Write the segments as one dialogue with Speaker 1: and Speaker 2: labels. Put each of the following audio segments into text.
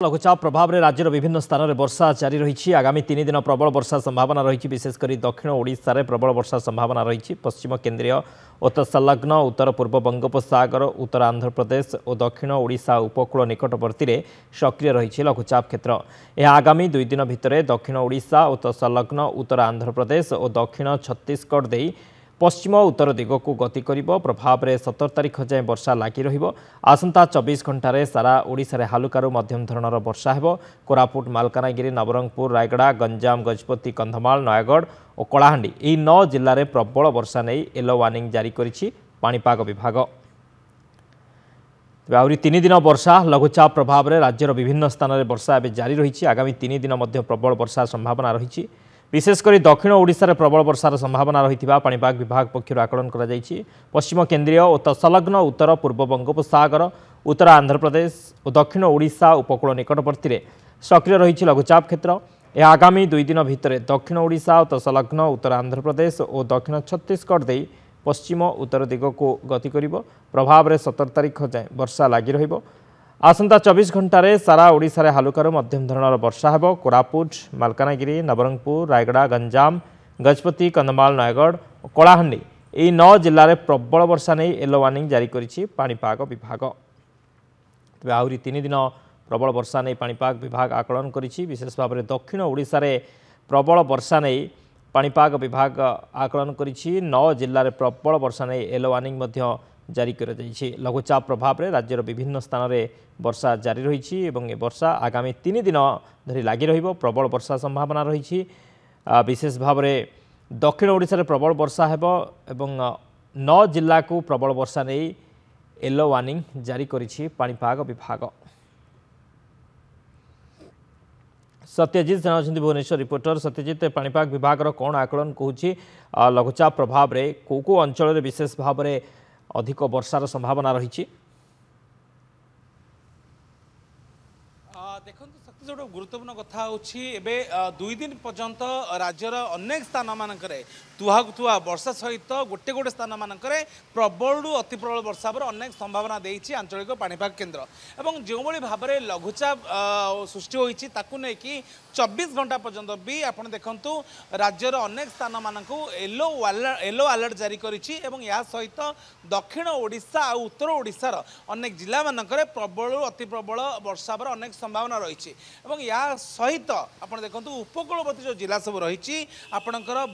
Speaker 1: लघुचाप प्रभाव में राज्यर विभिन्न स्थान में वर्षा जारी रही। आगामी 3 दिन प्रबल वर्षा संभावना रही। विशेषकर दक्षिण ओडिशा रे प्रबल वर्षा संभावना रही। पश्चिम केन्द्रीय और तत्संलग्न उत्तर पूर्व बंगोपसागर, उत्तर आंध्र प्रदेश और दक्षिण ओडिशा उपकूल निकटवर्ती में सक्रिय रही लघुचाप क्षेत्र। यह आगामी 2 दिन भितर दक्षिण ओडिशा और तत्संलग्न उत्तर आंध्र प्रदेश और दक्षिण छत्तीसगढ़ दे पश्चिम उत्तर दिग को गति करिबो। प्रभाव में 17 तारिख जाए वर्षा लगी रहिबो। आसंता 24 घंटे सारा ओडिशा रे हालुकारु मध्यम धरणर वर्षा हेबो। कोरापुट, मालकानगिरी, नवरंगपुर, रायगड़ा, गंजाम, गजपति, कंधमाल, नयागढ़ और कलाहांडी यह 9 जिले में प्रबल वर्षा नहीं येलो वार्निंग जारी करिछि पाणीपाग विभाग। आहरी 3 दिन वर्षा लघुचाप प्रभाव में राज्यर विभिन्न स्थान में वर्षा एवं जारी रही। आगामी 3 दिन मध्य प्रबल वर्षा संभावना रही। विशेषकर दक्षिण ओडिशा रे प्रबल वर्षार संभावना रही पाणीपाग विभाग पक्षर आकलन करा जायछि। पश्चिम केन्द्रीय और तत्संलग्न उत्तर पूर्व बंगोपसागर, उत्तर आंध्र प्रदेश और दक्षिण ओडिशा उपकूल निकटवर्ती में सक्रिय रही लघुचाप क्षेत्र। यह आगामी 2 दिन भितर दक्षिण ओडिशा और तत्संलग्न उत्तर आंध्र प्रदेश और दक्षिण छत्तीसगढ़ दे पश्चिम उत्तर दिग को गति करिबो। प्रभाव में 17 तारिख जाए वर्षा लगी रहिबो। आसंता 24 घंटे सारा ओडिशा रे हालुकारु मध्यम धरणर वर्षा हेबो। कोरापुट, मालकानगिरी, नवरंगपुर, रायगड़ा, गंजाम, गजपति, कंधमाल, नयागढ़ और कलाहांडी यह 9 जिले में प्रबल वर्षा नहीं येलो वार्निंग जारी करिछि पाणीपाग विभाग। तेज आहरी 3 दिन प्रबल वर्षा नहीं पाणीपाग विभाग आकलन करिछि। विशेष भाव में दक्षिण ओडिशा रे प्रबल वर्षा नहीं पाणीपाग विभाग आकलन करिछि। 9 जिले में प्रबल वर्षा नहीं येलो वार्निंग मध्य जारी कर लघुचाप प्रभाव में राज्यर विभिन्न स्थान में वर्षा जारी रही। वर्षा आगामी 3 दिन धरी लगी रहिबो। प्रबल वर्षा संभावना रही। विशेष भाव में दक्षिण ओडिशा रे प्रबल वर्षा हेबो एवं 9 जिला को प्रबल वर्षा नहीं येलो वार्निंग जारी करिछि पाणीपाग विभाग। सत्यजित जनावछन्ति भुवनेश्वर रिपोर्टर। सत्यजित, पाणीपाग विभाग कौन आकलन कहूँ लघुचाप प्रभाव में को अंचल में विशेष भाव में अधिक वर्षार संभावना रही?
Speaker 2: देखो शक्ति जो गुरुत्वपूर्ण कथा होछि 2 दिन पर्यंत राज्यर अनेक स्थान मानक तुहा वर्षा सहित गोटे गोटे स्थान मानक प्रबल अति प्रबल वर्षा पर अनेक संभावना देछि आंचलिक पाणीपाग केन्द्र। एवं जो भाव में लघुचाप सृष्टि होइछि ताकु नै कि 24 घंटा पर्यंत भी आपण देखंतु राज्यर अनेक स्थान मानक येलो अलर्ट जारी करिछि। एवं या सहित दक्षिण ओडिशा और उत्तर ओडिशार अनेक जिला मानक प्रबल अति प्रबल वर्षा पर अनेक संभावना रही। एवं या सहित आपण देखंतु उपकूलवर्ती जो जिला सब रही आपणकर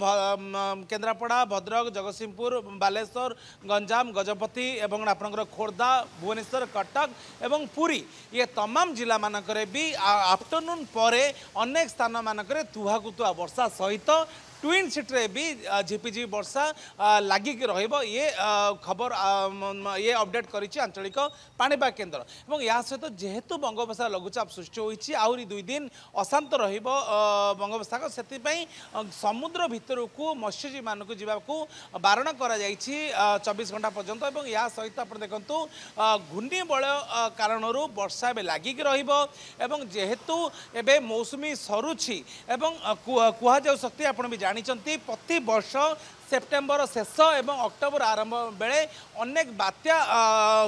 Speaker 2: केन्द्रापड़ा, भद्रक, जगतसिंहपुर, बालेश्वर, गंजाम, गजपति एवं आपणकर खोर्धा, भुवनेश्वर, कटक एवं पुरी ये तमाम जिला मानकरे भी आफ्टरनून परे अनेक स्थान मानकरे तुहा वर्षा सहित ट्विन सिटी भी झिपिझिपि वर्षा लगिक रहिबो। ये खबर ये अपडेट करिछि आंचलिक पाणीपाग केन्द्र। एवं या सहित जेहेतु बंगोपसागर लघुचाप सृष्टि होइछि आहुरी 2 दिन अशांत रहिबो बंगोपसागर, सेतिपई समुद्र भितरकू मत्स्यजीवी मानकू जीवाकू बारण करा जाइछि 24 घंटा पर्यंत। एवं या सहित आपण देखंतु घूर्णी बलय कारणरू वर्षा एबे लागिक रहिबो। एवं जेहेतु एबे मौसुमी सरुछि एवं कुहा जाउ शक्ति आपण भी जानिचंती प्रति वर्ष सेप्टेम्बर शेष एवं अक्टोबर आरंभ बेले अनेक बात्या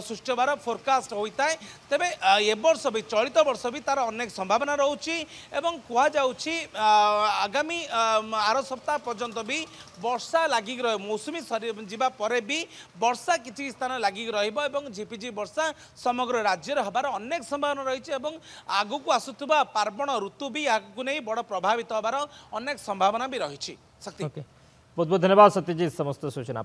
Speaker 2: सृष्टि होवार फोरकास्ट होता है। तेबे ए वर्ष भी चलित वर्ष भी तार अनेक संभावना रोची। एवं कुहा जाउछि आगामी आर सप्ताह पर्यंत भी वर्षा लागिक रह मौसुमी सरी जीवा परे भी वर्षा किछि स्थान लागिक रहिबो। एवं झिपिझिपि वर्षा समग्र राज्य हबार अनेक संभावना रही। एवं आगु आसुथुबा पार्वण ऋतु भी आगु नहीं बड़ प्रभावित होबार अनेक संभावना भी रही। शक्ति
Speaker 1: बहुत बहुत धन्यवाद सत्यजीत समस्त सूचना।